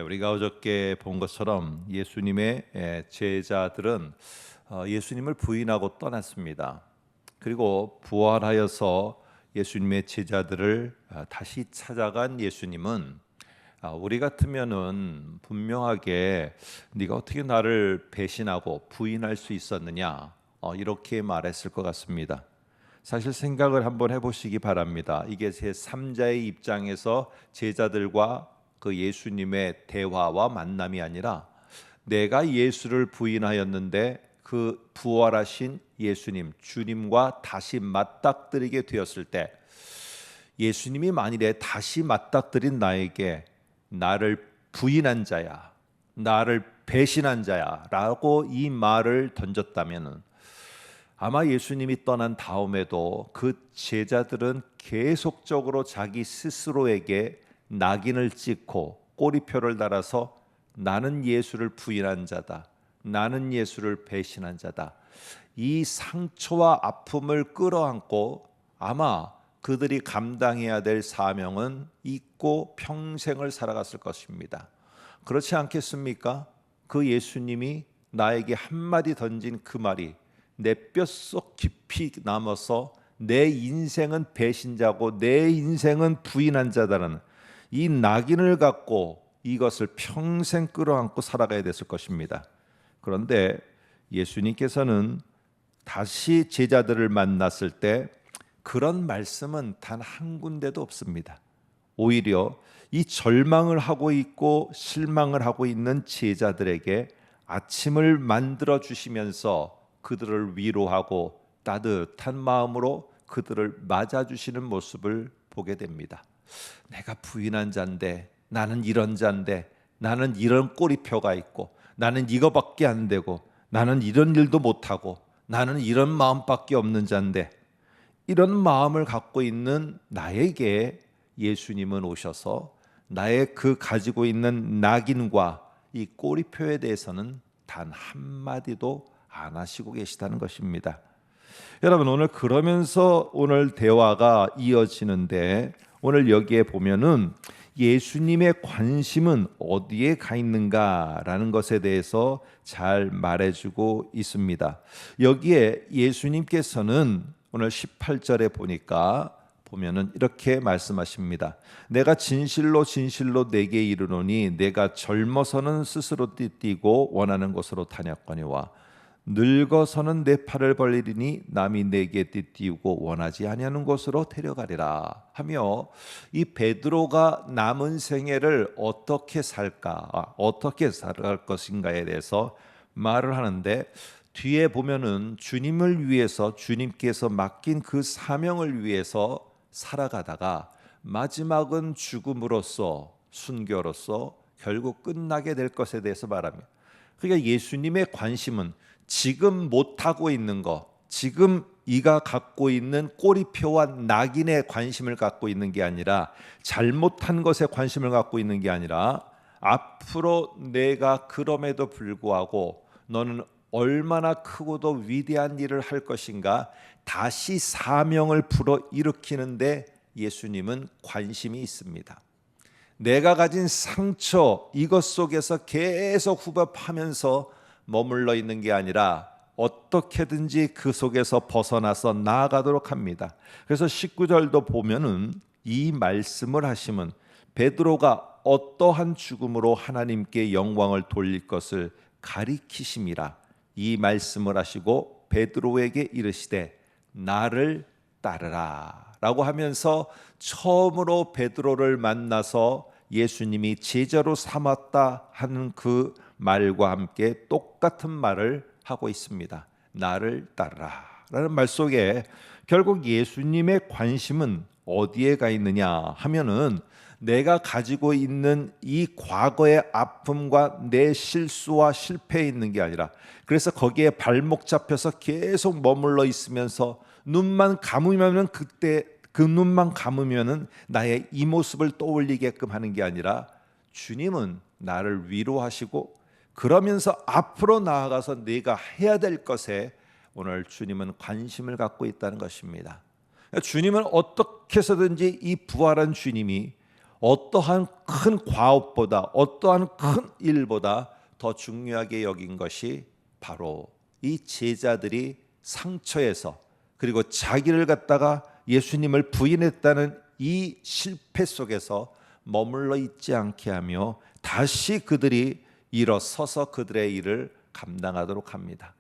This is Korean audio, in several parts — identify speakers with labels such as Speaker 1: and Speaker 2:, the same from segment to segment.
Speaker 1: 우리가 어저께 본 것처럼 예수님의 제자들은 예수님을 부인하고 떠났습니다. 그리고 부활하여서 예수님의 제자들을 다시 찾아간 예수님은 우리 같으면은 분명하게 네가 어떻게 나를 배신하고 부인할 수 있었느냐 이렇게 말했을 것 같습니다. 사실 생각을 한번 해보시기 바랍니다. 이게 제3자의 입장에서 제자들과 그 예수님의 대화와 만남이 아니라 내가 예수를 부인하였는데 그 부활하신 예수님, 주님과 다시 맞닥뜨리게 되었을 때 예수님이 만일에 다시 맞닥뜨린 나에게 나를 부인한 자야, 나를 배신한 자야 라고 이 말을 던졌다면 아마 예수님이 떠난 다음에도 그 제자들은 계속적으로 자기 스스로에게 낙인을 찍고 꼬리표를 달아서 나는 예수를 부인한 자다, 나는 예수를 배신한 자다, 이 상처와 아픔을 끌어안고 아마 그들이 감당해야 될 사명은 잊고 평생을 살아갔을 것입니다. 그렇지 않겠습니까? 그 예수님이 나에게 한마디 던진 그 말이 내 뼛속 깊이 남아서 내 인생은 배신자고 내 인생은 부인한 자다는 이 낙인을 갖고 이것을 평생 끌어안고 살아가야 됐을 것입니다. 그런데 예수님께서는 다시 제자들을 만났을 때 그런 말씀은 단 한 군데도 없습니다. 오히려 이 절망을 하고 있고 실망을 하고 있는 제자들에게 아침을 만들어 주시면서 그들을 위로하고 따뜻한 마음으로 그들을 맞아주시는 모습을 보게 됩니다. 내가 부인한 자인데, 나는 이런 자인데, 나는 이런 꼬리표가 있고, 나는 이거밖에 안 되고, 나는 이런 일도 못하고, 나는 이런 마음밖에 없는 자인데, 이런 마음을 갖고 있는 나에게 예수님은 오셔서 나의 그 가지고 있는 낙인과 이 꼬리표에 대해서는 단 한마디도 안 하시고 계시다는 것입니다. 여러분, 오늘 그러면서 오늘 대화가 이어지는데 오늘 여기에 보면은 예수님의 관심은 어디에 가 있는가라는 것에 대해서 잘 말해주고 있습니다. 여기에 예수님께서는 오늘 18절에 보면은 이렇게 말씀하십니다. 내가 진실로 진실로 내게 이르노니 내가 젊어서는 스스로 뛰고 원하는 곳으로 다녔거니와 늙어서는 내 팔을 벌리리니 남이 내게 띠띠우고 원하지 아니하는 곳으로 데려가리라 하며 이 베드로가 남은 생애를 어떻게 살까, 어떻게 살아갈 것인가에 대해서 말을 하는데 뒤에 보면은 주님을 위해서 주님께서 맡긴 그 사명을 위해서 살아가다가 마지막은 죽음으로써 순교로서 결국 끝나게 될 것에 대해서 말합니다. 그러니까 예수님의 관심은 지금 못하고 있는 것, 지금 이가 갖고 있는 꼬리표와 낙인에 관심을 갖고 있는 게 아니라 잘못한 것에 관심을 갖고 있는 게 아니라 앞으로 내가 그럼에도 불구하고 너는 얼마나 크고도 위대한 일을 할 것인가 다시 사명을 불어일으키는데 예수님은 관심이 있습니다. 내가 가진 상처 이것 속에서 계속 후벼파면서 머물러 있는 게 아니라 어떻게든지 그 속에서 벗어나서 나아가도록 합니다. 그래서 19절도 보면은 이 말씀을 하시면 베드로가 어떠한 죽음으로 하나님께 영광을 돌릴 것을 가리키심이라 이 말씀을 하시고 베드로에게 이르시되 나를 따르라 라고 하면서 처음으로 베드로를 만나서 예수님이 제자로 삼았다 하는 그 말과 함께 똑같은 말을 하고 있습니다. 나를 따르라 라는 말 속에 결국 예수님의 관심은 어디에 가 있느냐 하면은 내가 가지고 있는 이 과거의 아픔과 내 실수와 실패에 있는 게 아니라 그래서 거기에 발목 잡혀서 계속 머물러 있으면서 눈만 감으면 그때 그 눈만 감으면은 나의 이 모습을 떠올리게끔 하는 게 아니라 주님은 나를 위로하시고 그러면서 앞으로 나아가서 내가 해야 될 것에 오늘 주님은 관심을 갖고 있다는 것입니다. 주님은 어떻게 해서든지 이 부활한 주님이 어떠한 큰 과업보다, 어떠한 큰 일보다 더 중요하게 여긴 것이 바로 이 제자들이 상처에서, 그리고 자기를 갖다가 예수님을 부인했다는 이 실패 속에서 머물러 있지 않게 하며 다시 그들이 일어서서 그들의 일을 감당하도록 합니다.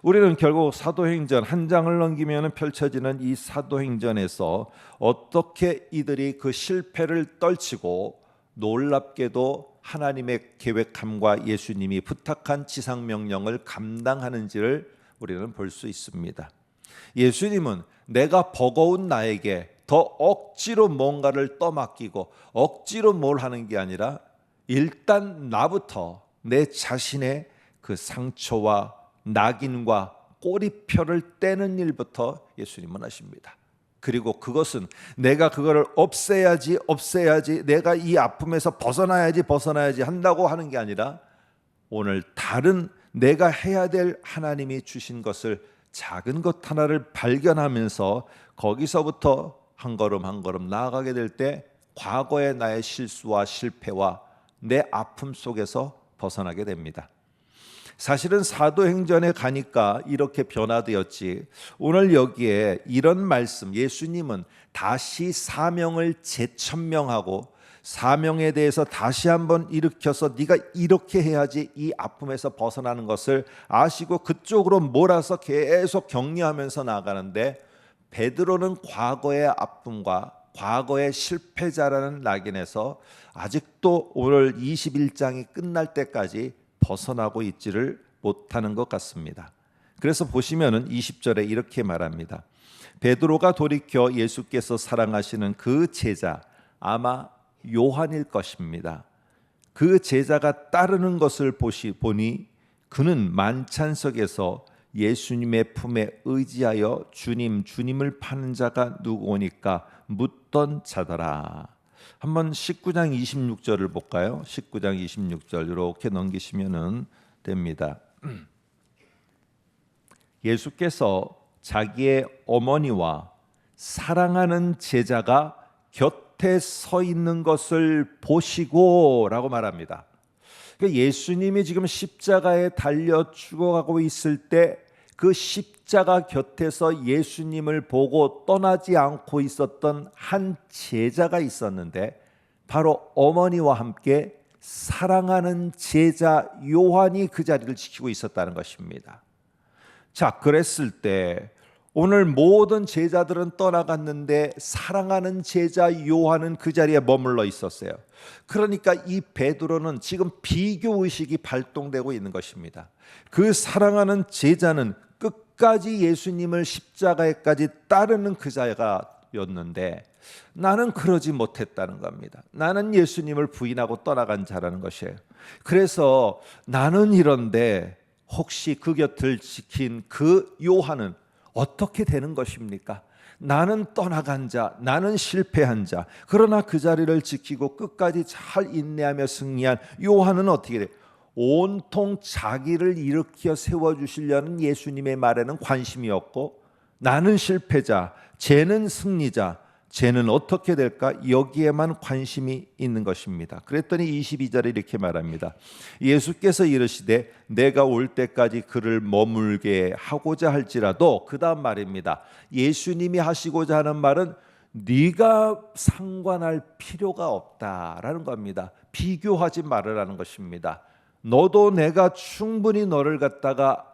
Speaker 1: 우리는 결국 사도행전 한 장을 넘기면 펼쳐지는 이 사도행전에서 어떻게 이들이 그 실패를 떨치고 놀랍게도 하나님의 계획함과 예수님이 부탁한 지상명령을 감당하는지를 우리는 볼 수 있습니다. 예수님은 내가 버거운 나에게 더 억지로 뭔가를 떠맡기고 억지로 뭘 하는 게 아니라 일단 나부터 내 자신의 그 상처와 낙인과 꼬리표를 떼는 일부터 예수님은 하십니다. 그리고 그것은 내가 그거를 없애야지 내가 이 아픔에서 벗어나야지 한다고 하는 게 아니라 오늘 다른 내가 해야 될 하나님이 주신 것을 작은 것 하나를 발견하면서 거기서부터 한 걸음 한 걸음 나아가게 될 때 과거의 나의 실수와 실패와 내 아픔 속에서 벗어나게 됩니다. 사실은 사도행전에 가니까 이렇게 변화되었지, 오늘 여기에 이런 말씀, 예수님은 다시 사명을 재천명하고 사명에 대해서 다시 한번 일으켜서 네가 이렇게 해야지 이 아픔에서 벗어나는 것을 아시고 그쪽으로 몰아서 계속 격려하면서 나가는데, 베드로는 과거의 아픔과 과거의 실패자라는 낙인에서 아직도 오늘 21장이 끝날 때까지 벗어나고 있지를 못하는 것 같습니다. 그래서 보시면은 20절에 이렇게 말합니다. 베드로가 돌이켜 예수께서 사랑하시는 그 제자, 아마 요한일 것입니다. 그 제자가 따르는 것을 보니 그는 만찬석에서 예수님의 품에 의지하여 주님을 파는 자가 누구오니까 묻던 자더라. 한번 19장 26절을 볼까요? 19장 26절 이렇게 넘기시면 됩니다. 예수께서 자기의 어머니와 사랑하는 제자가 곁에 서 있는 것을 보시고 라고 말합니다. 그러니까 예수님이 지금 십자가에 달려 죽어가고 있을 때 그 십자가 곁에서 예수님을 보고 떠나지 않고 있었던 한 제자가 있었는데, 바로 어머니와 함께 사랑하는 제자 요한이 그 자리를 지키고 있었다는 것입니다. 자, 그랬을 때 오늘 모든 제자들은 떠나갔는데 사랑하는 제자 요한은 그 자리에 머물러 있었어요. 그러니까 이 베드로는 지금 비교의식이 발동되고 있는 것입니다. 그 사랑하는 제자는 끝까지 예수님을 십자가에까지 따르는 그 자였는데 나는 그러지 못했다는 겁니다. 나는 예수님을 부인하고 떠나간 자라는 것이에요. 그래서 나는 이런데 혹시 그 곁을 지킨 그 요한은 어떻게 되는 것입니까? 나는 떠나간 자, 나는 실패한 자, 그러나 그 자리를 지키고 끝까지 잘 인내하며 승리한 요한은 어떻게 돼요? 온통 자기를 일으켜 세워주시려는 예수님의 말에는 관심이 없고, 나는 실패자, 쟤는 승리자, 쟤는 어떻게 될까? 여기에만 관심이 있는 것입니다. 그랬더니 22절에 이렇게 말합니다. 예수께서 이르시되 내가 올 때까지 그를 머물게 하고자 할지라도, 그 다음 말입니다. 예수님이 하시고자 하는 말은 네가 상관할 필요가 없다라는 겁니다. 비교하지 말으라는 것입니다. 너도 내가 충분히 너를 갖다가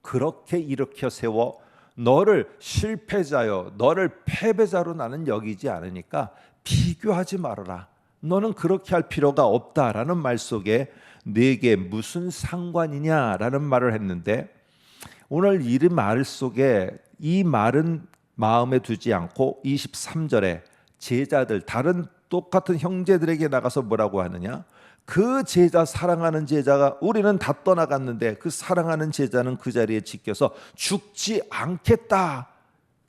Speaker 1: 그렇게 일으켜 세워 너를 실패자요, 너를 패배자로 나는 여기지 않으니까 비교하지 말아라. 너는 그렇게 할 필요가 없다라는 말 속에 네게 무슨 상관이냐라는 말을 했는데, 오늘 이 말 속에 이 말은 마음에 두지 않고 23절에 제자들, 다른 똑같은 형제들에게 나가서 뭐라고 하느냐? 그 제자, 사랑하는 제자가 우리는 다 떠나갔는데 그 사랑하는 제자는 그 자리에 지켜서 죽지 않겠다,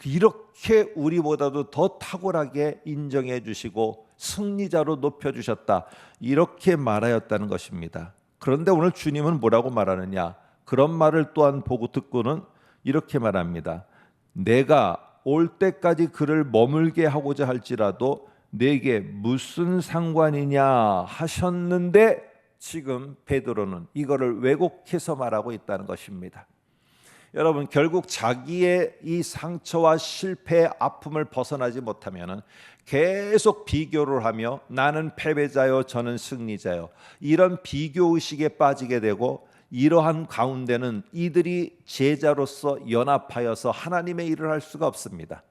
Speaker 1: 이렇게 우리보다도 더 탁월하게 인정해 주시고 승리자로 높여주셨다, 이렇게 말하였다는 것입니다. 그런데 오늘 주님은 뭐라고 말하느냐? 그런 말을 또한 보고 듣고는 이렇게 말합니다. 내가 올 때까지 그를 머물게 하고자 할지라도 내게 무슨 상관이냐 하셨는데 지금 베드로는 이거를 왜곡해서 말하고 있다는 것입니다. 여러분, 결국 자기의 이 상처와 실패의 아픔을 벗어나지 못하면 계속 비교를 하며 나는 패배자요 저는 승리자요, 이런 비교의식에 빠지게 되고, 이러한 가운데는 이들이 제자로서 연합하여서 하나님의 일을 할 수가 없습니다.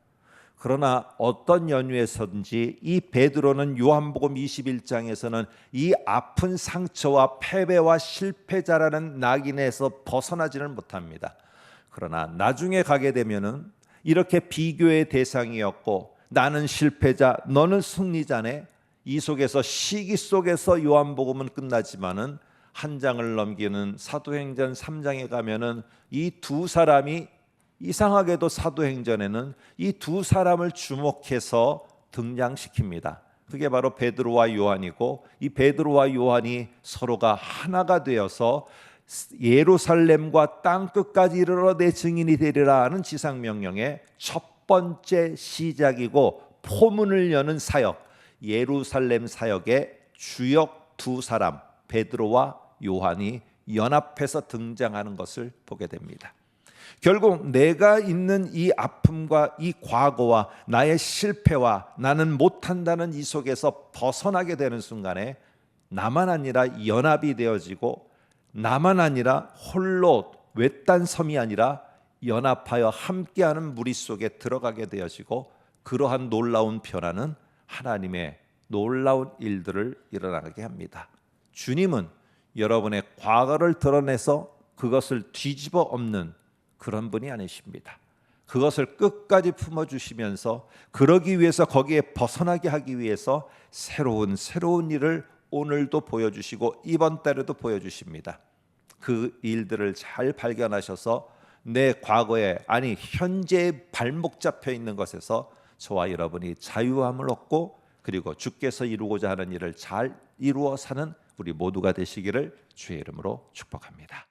Speaker 1: 그러나 어떤 연유에서든지 이 베드로는 요한복음 21장에서는 이 아픈 상처와 패배와 실패자라는 낙인에서 벗어나지를 못합니다. 그러나 나중에 가게 되면은 이렇게 비교의 대상이었고 나는 실패자 너는 승리자네, 이 속에서 시기 속에서 요한복음은 끝나지만은 한 장을 넘기는 사도행전 3장에 가면은 이 두 사람이, 이상하게도 사도행전에는 이 두 사람을 주목해서 등장시킵니다. 그게 바로 베드로와 요한이고, 이 베드로와 요한이 서로가 하나가 되어서 예루살렘과 땅 끝까지 이르러 내 증인이 되리라 하는 지상명령의 첫 번째 시작이고 포문을 여는 사역, 예루살렘 사역의 주역 두 사람 베드로와 요한이 연합해서 등장하는 것을 보게 됩니다. 결국 내가 있는 이 아픔과 이 과거와 나의 실패와 나는 못한다는 이 속에서 벗어나게 되는 순간에 나만 아니라 연합이 되어지고, 나만 아니라 홀로 외딴 섬이 아니라 연합하여 함께하는 무리 속에 들어가게 되어지고, 그러한 놀라운 변화는 하나님의 놀라운 일들을 일어나게 합니다. 주님은 여러분의 과거를 드러내서 그것을 뒤집어 엎는 그런 분이 아니십니다. 그것을 끝까지 품어주시면서 그러기 위해서, 거기에 벗어나게 하기 위해서 새로운 일을 오늘도 보여주시고 이번 달에도 보여주십니다. 그 일들을 잘 발견하셔서 내 과거에, 아니 현재의 발목 잡혀 있는 것에서 저와 여러분이 자유함을 얻고, 그리고 주께서 이루고자 하는 일을 잘 이루어 사는 우리 모두가 되시기를 주의 이름으로 축복합니다.